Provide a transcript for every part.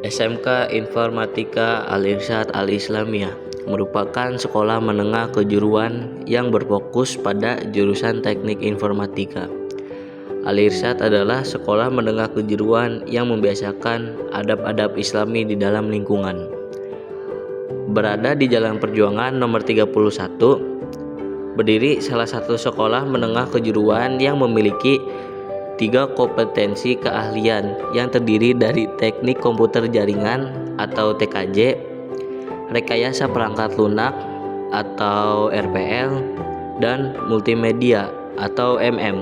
SMK Informatika Al-Irsyad Al-Islamiyah merupakan sekolah menengah kejuruan yang berfokus pada jurusan Teknik Informatika. Al-Irsyad adalah sekolah menengah kejuruan yang membiasakan adab-adab Islami di dalam lingkungan. Berada di Jalan Perjuangan nomor 31, berdiri salah satu sekolah menengah kejuruan yang memiliki 3 kompetensi keahlian yang terdiri dari teknik komputer jaringan atau TKJ, rekayasa perangkat lunak atau RPL, dan multimedia atau MM.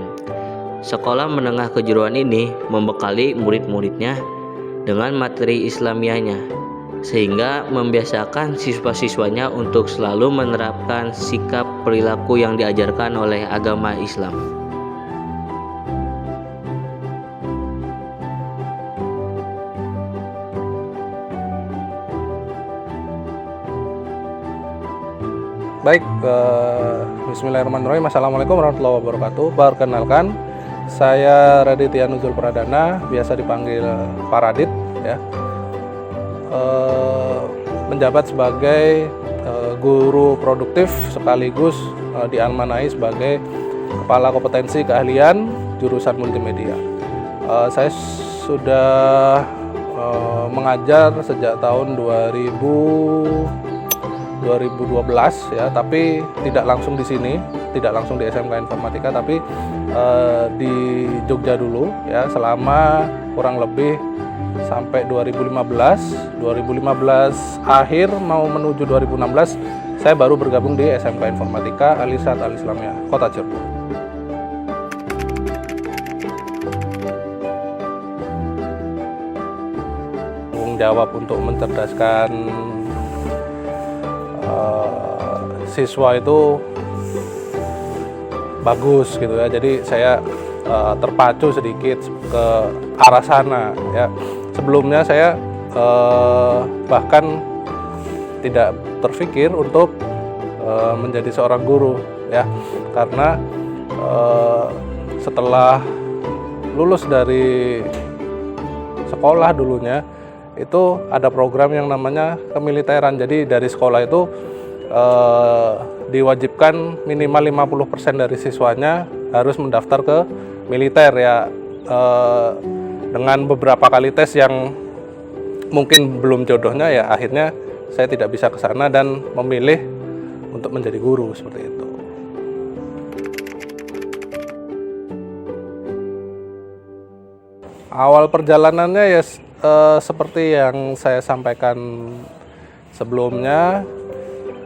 Sekolah menengah kejuruan ini membekali murid-muridnya dengan materi Islamiahnya, sehingga membiasakan siswa-siswanya untuk selalu menerapkan sikap perilaku yang diajarkan oleh agama Islam. Baik, bismillahirrahmanirrahim. Assalamualaikum warahmatullahi wabarakatuh. Perkenalkan, saya Raditya Nuzul Pradana, biasa dipanggil Pak Radit, ya. Menjabat sebagai guru produktif sekaligus diamanai sebagai kepala kompetensi keahlian jurusan multimedia. Saya sudah mengajar sejak tahun 2012 ya, tapi tidak langsung di sini, tidak langsung di SMK Informatika, tapi di Jogja dulu ya, selama kurang lebih sampai 2015 akhir mau menuju 2016 saya baru bergabung di SMK Informatika Al-Irsyad Al-Islamiyah Kota Cirebon. Tanggung jawab untuk mencerdaskan siswa itu bagus gitu ya, jadi saya terpacu sedikit ke arah sana ya. Sebelumnya saya bahkan tidak terpikir untuk menjadi seorang guru ya, karena setelah lulus dari sekolah dulunya itu ada program yang namanya kemiliteran. Jadi dari sekolah itu diwajibkan minimal 50% dari siswanya harus mendaftar ke militer ya, dengan beberapa kali tes yang mungkin belum jodohnya ya, akhirnya saya tidak bisa ke sana dan memilih untuk menjadi guru seperti itu. Awal perjalanannya ya seperti yang saya sampaikan sebelumnya.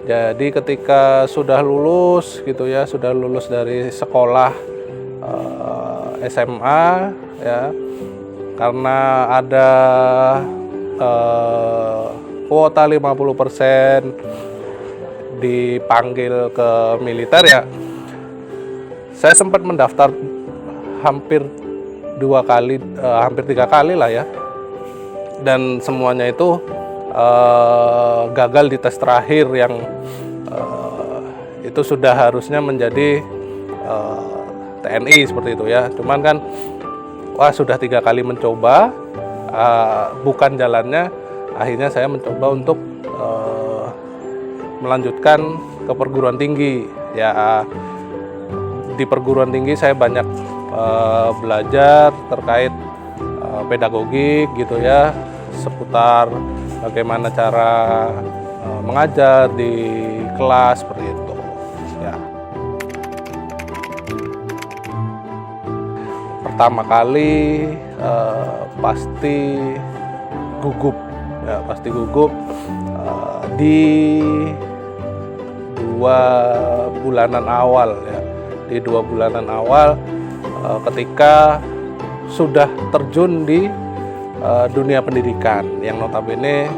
Jadi ketika sudah lulus gitu ya, sudah lulus dari sekolah SMA ya, karena ada kuota 50% dipanggil ke militer ya, saya sempat mendaftar hampir 2 kali, hampir 3 kali lah ya, dan semuanya itu gagal di tes terakhir yang itu sudah harusnya menjadi TNI seperti itu ya. Cuman kan sudah 3 kali mencoba, bukan jalannya, akhirnya saya mencoba untuk melanjutkan ke perguruan tinggi ya. Di perguruan tinggi saya banyak belajar terkait pedagogik gitu ya, seputar bagaimana cara mengajar di kelas seperti itu ya. Pertama kali pasti gugup ya, di 2 bulanan awal ya, di 2 bulanan awal ketika sudah terjun di dunia pendidikan yang notabene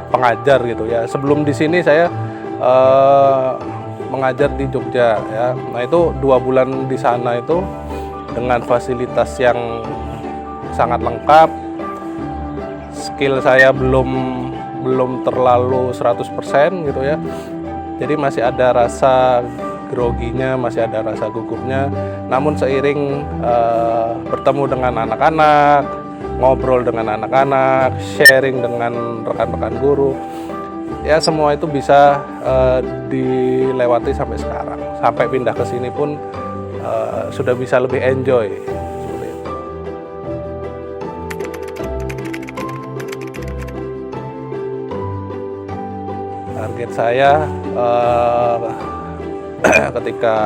pengajar gitu ya. Sebelum di sini saya mengajar di Jogja ya. Nah itu 2 bulan di sana itu dengan fasilitas yang sangat lengkap. Skill saya belum terlalu 100% gitu ya. Jadi masih ada rasa groginya, masih ada rasa gugupnya. Namun seiring bertemu dengan anak-anak, ngobrol dengan anak-anak, sharing dengan rekan-rekan guru. Ya semua itu bisa dilewati sampai sekarang. Sampai pindah ke sini pun sudah bisa lebih enjoy. Seperti itu. Target saya ketika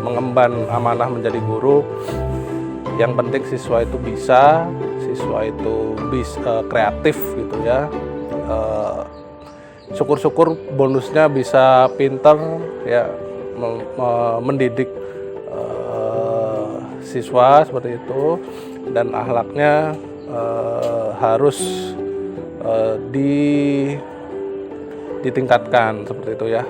mengemban amanah menjadi guru, yang penting siswa itu bisa kreatif gitu ya. Syukur-syukur bonusnya bisa pinter ya, mendidik siswa seperti itu, dan akhlaknya harus ditingkatkan seperti itu ya.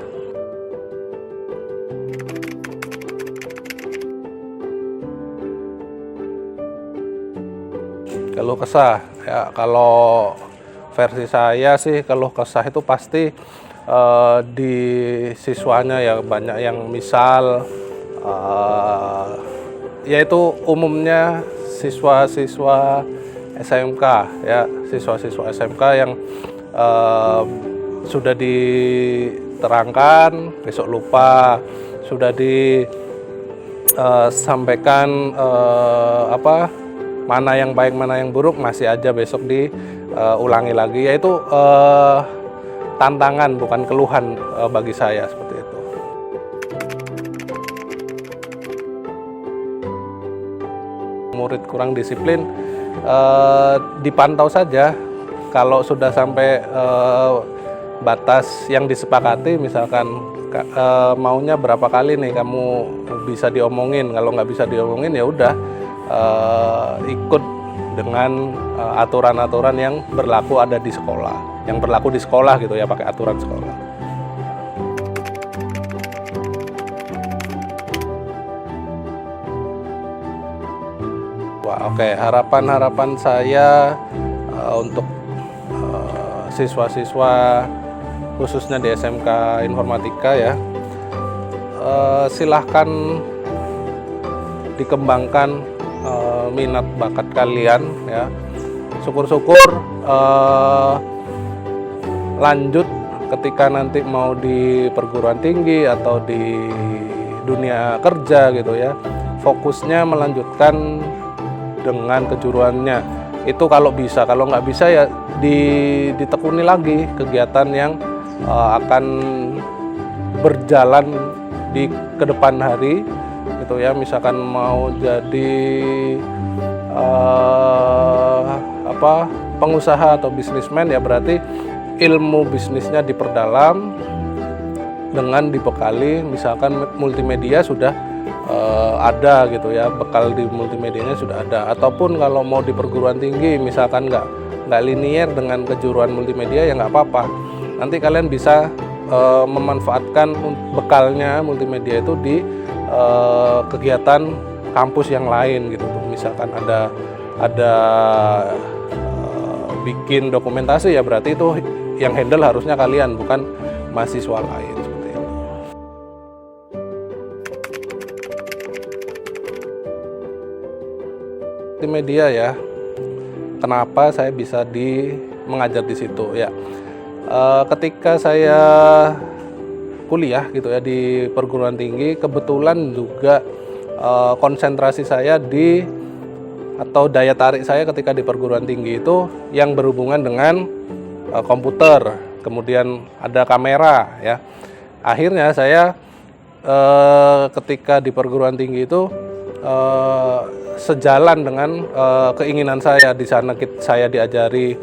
Keluh kesah ya, kalau versi saya sih keluh kesah itu pasti di siswanya ya, banyak yang misal yaitu umumnya siswa-siswa SMK ya, siswa-siswa SMK yang sudah diterangkan besok lupa, sudah disampaikan mana yang baik mana yang buruk, masih aja besok diulangi lagi. Yaitu tantangan bukan keluhan bagi saya seperti itu. Murid kurang disiplin dipantau saja. Kalau sudah sampai batas yang disepakati, misalkan maunya berapa kali nih kamu bisa diomongin, kalau nggak bisa diomongin ya udah ikut dengan aturan-aturan yang berlaku ada di sekolah, yang berlaku di sekolah gitu ya, pakai aturan sekolah. Wah, oke, harapan saya untuk siswa-siswa khususnya di SMK Informatika ya, silahkan dikembangkan minat bakat kalian ya. Syukur-syukur lanjut ketika nanti mau di perguruan tinggi atau di dunia kerja gitu ya, fokusnya melanjutkan dengan kejuruannya itu kalau bisa. Kalau nggak bisa ya ditekuni lagi kegiatan yang akan berjalan di kedepan hari gitu ya. Misalkan mau jadi pengusaha atau bisnismen ya, berarti ilmu bisnisnya diperdalam dengan dibekali misalkan multimedia sudah ada gitu ya, bekal di multimedianya sudah ada. Ataupun kalau mau di perguruan tinggi misalkan nggak linier dengan kejuruan multimedia ya nggak apa-apa, nanti kalian bisa memanfaatkan bekalnya multimedia itu di kegiatan kampus yang lain gitu. Misalkan ada bikin dokumentasi ya, berarti itu yang handle harusnya kalian, bukan mahasiswa lain seperti itu. Multimedia ya, kenapa saya bisa mengajar di situ ya? Ketika saya kuliah gitu ya di perguruan tinggi, kebetulan juga konsentrasi saya atau daya tarik saya ketika di perguruan tinggi itu yang berhubungan dengan komputer, kemudian ada kamera ya. Akhirnya saya ketika di perguruan tinggi itu sejalan dengan keinginan saya. Di sana saya diajari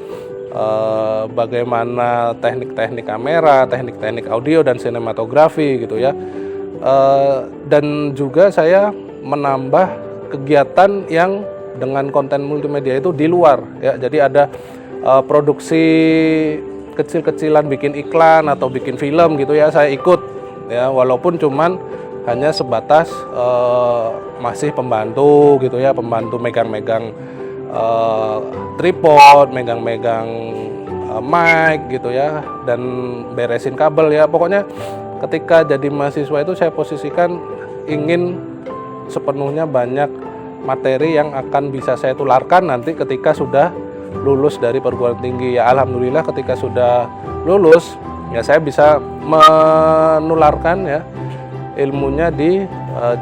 bagaimana teknik-teknik kamera, teknik-teknik audio dan sinematografi gitu ya. Dan juga saya menambah kegiatan yang dengan konten multimedia itu di luar ya. Jadi ada produksi kecil-kecilan, bikin iklan atau bikin film gitu ya, saya ikut ya, walaupun cuman hanya sebatas masih pembantu gitu ya, pembantu megang-megang tripod, megang-megang mic gitu ya, dan beresin kabel ya. Pokoknya ketika jadi mahasiswa itu saya posisikan ingin sepenuhnya banyak materi yang akan bisa saya tularkan nanti ketika sudah lulus dari perguruan tinggi. Ya alhamdulillah ketika sudah lulus ya saya bisa menularkan ya ilmunya di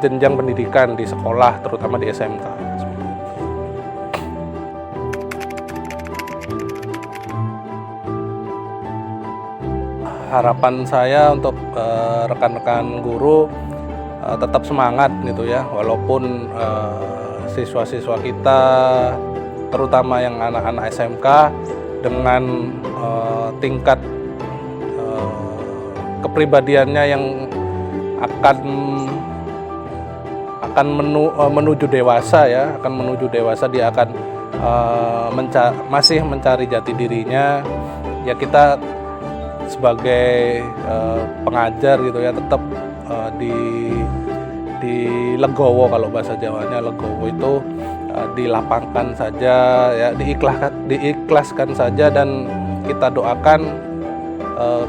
jenjang pendidikan di sekolah, terutama di SMK. Harapan saya untuk rekan-rekan guru tetap semangat gitu ya, walaupun siswa-siswa kita terutama yang anak-anak SMK dengan tingkat kepribadiannya yang akan menuju dewasa ya, dia akan masih mencari jati dirinya. Ya kita sebagai pengajar gitu ya tetap di legowo, kalau bahasa Jawanya legowo itu dilapangkan saja ya, diikhlaskan saja, dan kita doakan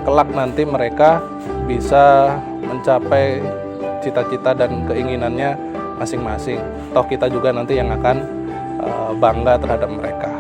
kelak nanti mereka bisa mencapai cita-cita dan keinginannya masing-masing. Toh kita juga nanti yang akan bangga terhadap mereka.